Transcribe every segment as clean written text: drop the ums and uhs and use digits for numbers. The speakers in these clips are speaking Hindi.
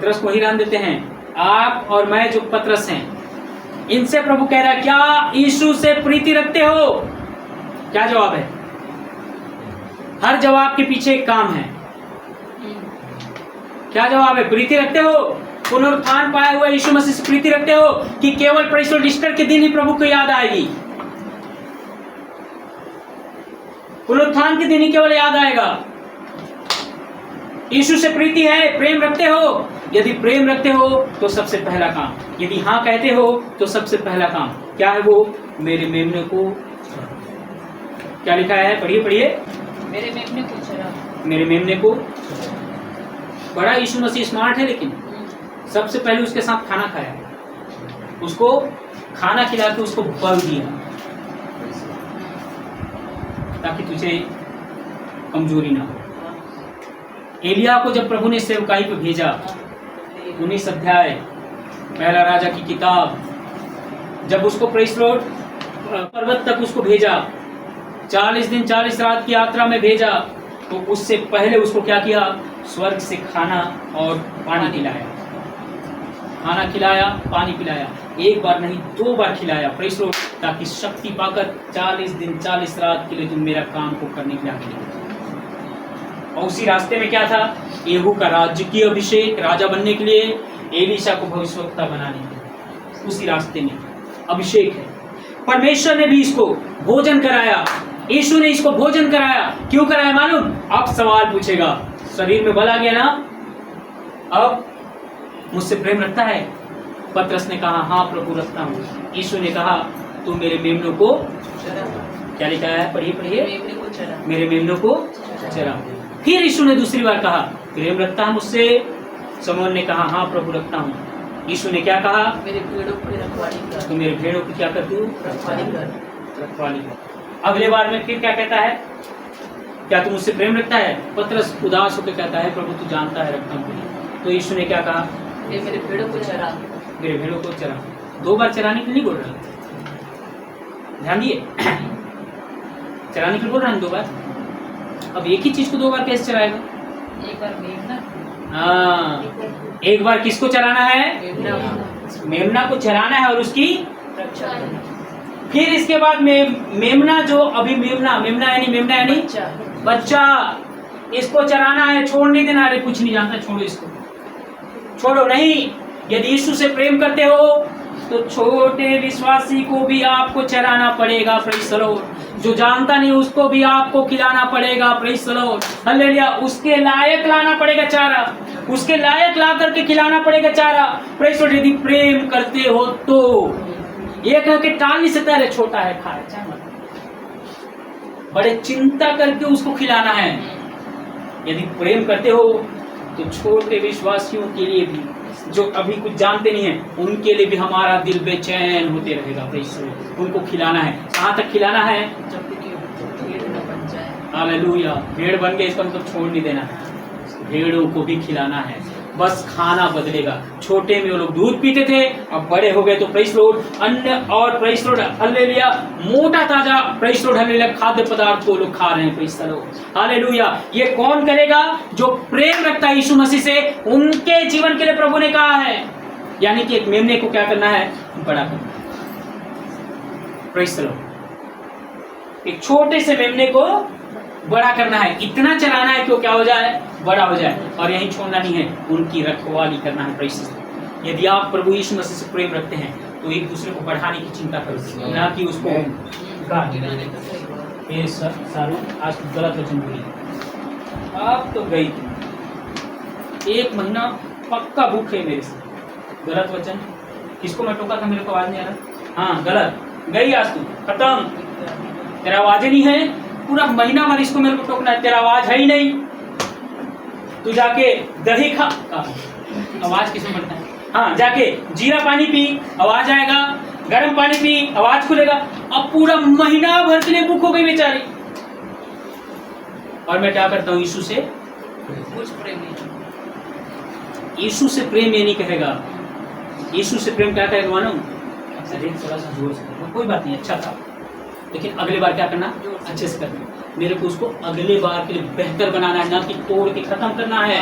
पतरस को ही रहने देते हैं। आप और मैं जो पतरस हैं, इनसे प्रभु कह रहा है, क्या यीशु से प्रीति रखते हो? क्या जवाब है? हर जवाब के पीछे एक काम है। क्या जवाब है? प्रीति रखते हो? पुनरुत्थान पाया हुआ यीशु मसीह से प्रीति रखते हो कि केवल प्रेस और ईस्टर के दिन ही प्रभु को याद आएगी? पुनरुत्थान के दिन ही केवल याद आएगा। यीशु से प्रीति है, प्रेम रखते हो? यदि प्रेम रखते हो तो सबसे पहला काम, यदि हाँ कहते हो तो सबसे पहला काम क्या है? वो मेरे मेमने को, क्या लिखा है? पढ़िए पढ़िए। मेरे मेमने को चरा। मेरे मेमने को। बड़ा यीशु मसीह स्मार्ट है, लेकिन सबसे पहले उसके साथ खाना खाया, उसको खाना खिला के उसको बल दिया ताकि तुझे कमजोरी ना हो। एलिया को जब प्रभु ने सेवकाई पे भेजा, 19 अध्याय पहला राजा की किताब, जब उसको प्रेस लॉर्ड पर्वत तक उसको भेजा, 40 दिन 40 रात की यात्रा में भेजा, तो उससे पहले उसको क्या किया? स्वर्ग से खाना और पानी खिलाया। खाना खिलाया, पानी पिलाया, एक बार नहीं 2 बार खिलाया, प्रेस लॉर्ड, ताकि शक्ति पाकर 40 दिन 40 रात के लिए तुम मेरा काम को करने के लिए। और उसी रास्ते में क्या था? येहू का राजकीय अभिषेक, राजा बनने के लिए, एलीशा को भविष्यवक्ता बनाने के लिए, उसी रास्ते में अभिषेक है। परमेश्वर ने भी इसको भोजन कराया, यीशु ने इसको भोजन कराया। क्यों कराया मालूम? अब सवाल पूछेगा, शरीर में बल आ गया ना, अब मुझसे प्रेम रखता है? पतरस ने कहा हाँ प्रभु रखता हूँ। यीशु ने कहा तू मेरे मेमनों को, क्या लिखा है? पढ़िए पढ़िए। मेरे मेमनों को चरा। फिर यीशु ने दूसरी बार कहा प्रेम रखता है मुझसे? शमौन ने कहा हाँ प्रभु रखता हूँ। यीशु ने क्या कहा? मेरे भेड़ों की रखवाली कर। तो मेरे भेड़ों की क्या कर तू? रखवाली कर। अगले बार में फिर क्या कहता है? क्या तू मुझसे प्रेम रखता है? पतरस उदास होकर कहता है प्रभु तू जानता है रखता हूँ। तो यीशु ने क्या कहा? मेरे भेड़ों को चरा। मेरे भेड़ों को चरा। 2 बार चराने के लिए नहीं बोल रहा, ध्यान दिए। चराने के लिए बोल रहा है 2 बार। अब एक ही चीज को 2 बार कैसे चराएगा? एक बार मेमना। हाँ, एक बार किसको चराना है? मेमना को चराना है और उसकी रक्षा। फिर इसके बाद मेमना, जो अभी मेमना यानी बच्चा, इसको चराना है, छोड़ नहीं देना। अरे कुछ नहीं जानता, छोड़ो इसको, छोड़ो नहीं। यदि यीशु से प्रेम करते हो तो छोटे विश्वासी को भी आपको चराना पड़ेगा। Praise the Lord. जो जानता नहीं उसको भी आपको खिलाना पड़ेगा। Praise the Lord, hallelujah. उसके लायक लाना पड़ेगा चारा, उसके लायक ला करके खिलाना पड़ेगा चारा। Praise the Lord. यदि प्रेम करते हो तो ये कह के टाल नहीं सकता, अरे छोटा है खा, बड़े चिंता करके उसको खिलाना है। यदि प्रेम करते हो तो छोटे विश्वासियों के लिए भी, जो अभी कुछ जानते नहीं है, उनके लिए भी हमारा दिल बेचैन होते रहेगा। उनको खिलाना है। कहाँ तक खिलाना है? जब तक भेड़ न बन जाए। हालेलुया। भेड़ बन गए इसका मतलब छोड़ नहीं देना है, भेड़ों को भी खिलाना है। बस खाना बदलेगा। छोटे में वो लोग दूध पीते थे, अब बड़े हो गए तो प्रेज़ द लॉर्ड अन्न और प्रेज़ द लॉर्ड हालेलुया मोटा ताजा प्रेज़ द लॉर्ड हालेलुया खाद्य पदार्थ को लोग खा रहे हैं। Praise the Lord hallelujah. ये कौन करेगा? जो प्रेम रखता है यीशु मसीह से, उनके जीवन के लिए प्रभु ने कहा है। यानी कि एक मेमने को क्या करना है? बड़ा करना है। Praise the Lord. एक छोटे से मेमने को बड़ा करना है, इतना चलाना है कि वो क्या हो जाए? बड़ा हो जाए। और यहीं छोड़ना नहीं है, उनकी रखवाली करना है। प्रेषित, यदि आप प्रभु यीशु मसीह से प्रेम रखते हैं तो एक दूसरे को बढ़ाने की चिंता करो, ना कि उसको सारू आज गलत वचन बोली। आप तो गई थी 1 महीना पक्का भूख है मेरे से। गलत वचन किसको मैं टोका था? मेरे को आवाज नहीं आ रहा। हाँ गलत गई, आज तू खत्म, तेरा आवाज ही नहीं है। पूरा महीना भर इसको मेरे को टोकना है, तेरा आवाज है ही नहीं। तू जाके दही खा, आवाज किसमें बढ़ता है? हाँ, जाके जीरा पानी पी, आवाज आएगा। गर्म पानी पी, आवाज खुलेगा। अब पूरा महीना भर के लिए भूख हो गई बेचारी। और मैं क्या करता हूँ? यीशु से कुछ प्रेम नहीं। यीशु से प्रेम ये नहीं कहेगा। यीशु से प्रेम क्या कहेगा मालूम? थोड़ा सा जोर से, कोई बात नहीं, अच्छा था, लेकिन अगले बार क्या करना? अच्छे से करना। मेरे को उसको अगले बार के लिए बेहतर बनाना है, ना कि तोड़ के खत्म करना है।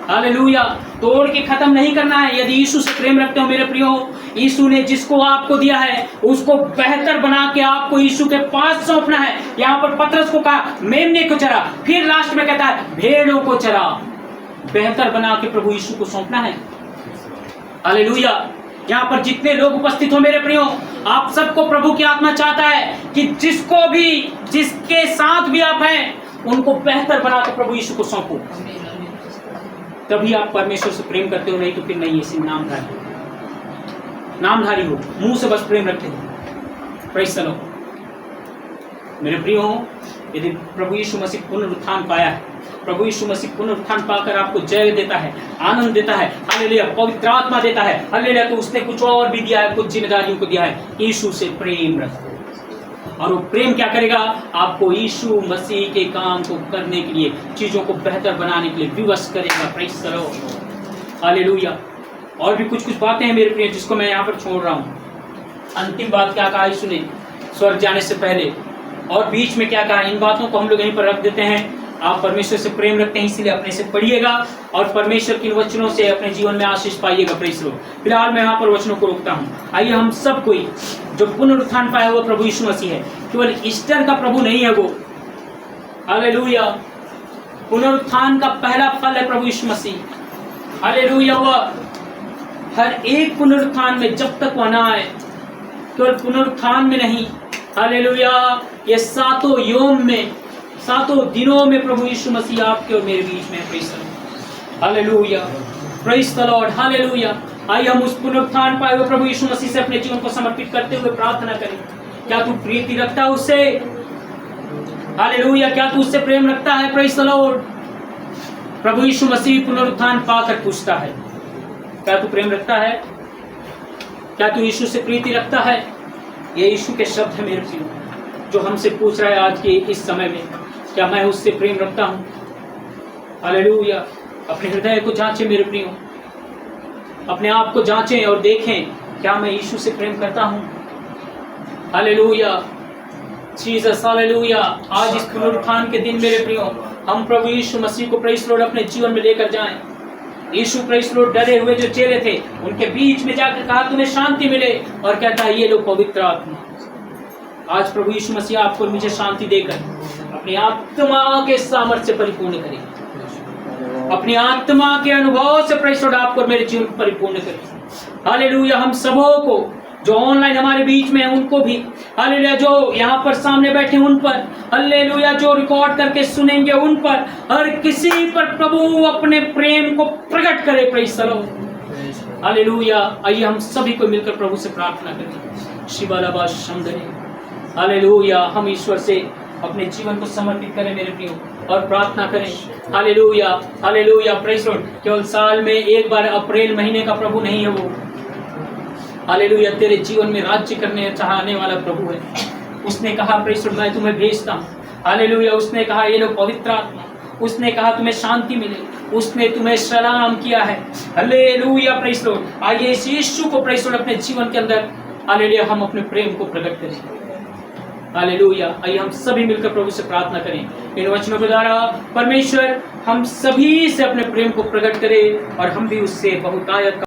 हालेलुया। तोड़ के खत्म नहीं करना है। यदि यीशु से प्रेम रखते हो मेरे प्रियो, यीशु ने जिसको आपको दिया है उसको बेहतर बना के आपको यीशु के पास सौंपना है। यहाँ पर पतरस को कहा मेमने को चरा, फिर लास्ट में कहता है भेड़ों को चरा। बेहतर बना के प्रभु यीशु को सौंपना है। हालेलुया। यहाँ पर जितने लोग उपस्थित हो मेरे प्रियो, आप सबको प्रभु की आत्मा चाहता है कि जिसको भी, जिसके साथ भी आप हैं, उनको बेहतर बना के प्रभु यीशु को सौंपो। तभी आप परमेश्वर से प्रेम करते हो, नहीं तो फिर नहीं। ऐसे नामधारी हो, मुंह से बस प्रेम रखते हो। Praise the Lord. मेरे प्रियो, यदि प्रभु यीशु मसीह पुनरुत्थान पाया है, प्रभु यीशु मसीह पुनरुत्थान पाकर आपको जय देता है, आनंद देता है, हालेलुया, पवित्र आत्मा देता है, हालेलुया, तो उसने कुछ और भी दिया है, कुछ जिम्मेदारियों को दिया है। यीशु से प्रेम रखो, और वो प्रेम क्या करेगा? आपको यीशु मसीह के काम को करने के लिए, चीजों को बेहतर बनाने के लिए विवश करेगा। Praise the Lord. हालेलुया। और भी कुछ बातें हैं मेरे प्रिय, जिसको मैं यहाँ पर छोड़ रहा हूँ। अंतिम बात क्या कहा यीशु ने स्वर्ग जाने से पहले, और बीच में क्या कहा, इन बातों को हम लोग यहीं पर रख देते हैं। आप परमेश्वर से प्रेम रखते हैं, इसीलिए अपने से पढ़िएगा और परमेश्वर के वचनों से अपने जीवन में आशीष पाइएगा। Praise the Lord. फिलहाल मैं यहाँ पर वचनों को रोकता हूँ। आइए हम सब कोई जो पुनरुत्थान पाया हुआ प्रभु यीशु मसीह है, केवल ईस्टर का प्रभु नहीं है वो, हालेलुया, पुनरुत्थान का पहला फल है प्रभु यीशु मसीह। हालेलुया। वह हर एक पुनरुत्थान में, जब तक वह ना आए, केवल पुनरुत्थान में नहीं, हालेलुया, ये सातों योम में, सातों दिनों में प्रभु यीशु मसीह आपके और मेरे बीच में। Praise the Lord. Hallelujah. Praise the Lord. Hallelujah. आइए हम उस पुनरुत्थान पाए हुए प्रभु यीशु मसीह से अपने जीवन को समर्पित करते हुए प्रार्थना करें। क्या तू प्रीति रखता है उससे? हालेलुया। क्या तू उससे प्रेम रखता है? Praise the lord. प्रभु यीशु मसीह पुनरुत्थान पाकर पूछता है, क्या तू प्रेम रखता है? क्या तू यीशु से प्रीति रखता है? ये यीशु के शब्द है मेरे प्रियो, जो हमसे पूछ रहा है आज के इस समय में, क्या मैं उससे प्रेम रखता हूँ? हालेलुया। अपने हृदय को जांचें मेरे प्रियो, अपने आप को जांचें और देखें, क्या मैं यीशु से प्रेम करता हूँ? हालेलुया। Jesus, hallelujah. आज इस पुनरुत्थान के दिन मेरे प्रियो, हम प्रभु यीशु मसीह को प्रेज़ द लॉर्ड अपने जीवन में लेकर जाएं। यीशु प्रेज़ द लॉर्ड डरे हुए जो चेहरे थे, उनके बीच में जाकर कहा तुम्हें शांति मिले, और कहता है ये लो पवित्र आत्मा। आज प्रभु यीशु मसीह आपको और मुझे शांति देकर अपनी आत्मा के सामर्थ्य से परिपूर्ण करे, अपनी आत्मा के अनुभव से प्रेज़ द लॉर्ड आपको और मेरे जीवन को परिपूर्ण करे। हालेलुया। हम सबों को, जो ऑनलाइन हमारे बीच में है उनको भी, हालेलुया, जो यहाँ पर सामने बैठे उन पर, हालेलुया, जो रिकॉर्ड करके सुनेंगे उन पर, हर किसी पर प्रभु अपने प्रेम को प्रकट करे। Praise the Lord. हालेलुया। आइए हम सभी को मिलकर प्रभु से प्रार्थना करें। शिवालाबा शंदरे। हालेलुया। हम ईश्वर से अपने जीवन को समर्पित करें मेरे प्रियो, और प्रार्थना करें। Hallelujah. Hallelujah. Praise the Lord. केवल साल में एक बार अप्रैल महीने का प्रभु नहीं है वो, हालेलुया, तेरे जीवन में राज्य करने चाहने वाला प्रभु है। उसने कहा प्रेज़ द लॉर्ड मैं तुम्हें भेजता हूँ। हालेलुया। उसने कहा ये लो पवित्र आत्मा। उसने कहा तुम्हें शांति मिले। उसने तुम्हें सलाम किया है। हालेलुया। Praise the Lord. आइए इस यीशु को प्रेज़ द लॉर्ड अपने जीवन के अंदर, हालेलुया, हम अपने प्रेम को प्रकट करें। हालेलुया। आइए हम सभी मिलकर प्रभु से प्रार्थना करें। इन वचनों के द्वारा परमेश्वर हम सभी से अपने प्रेम को प्रकट करे, और हम भी उससे बहुतायत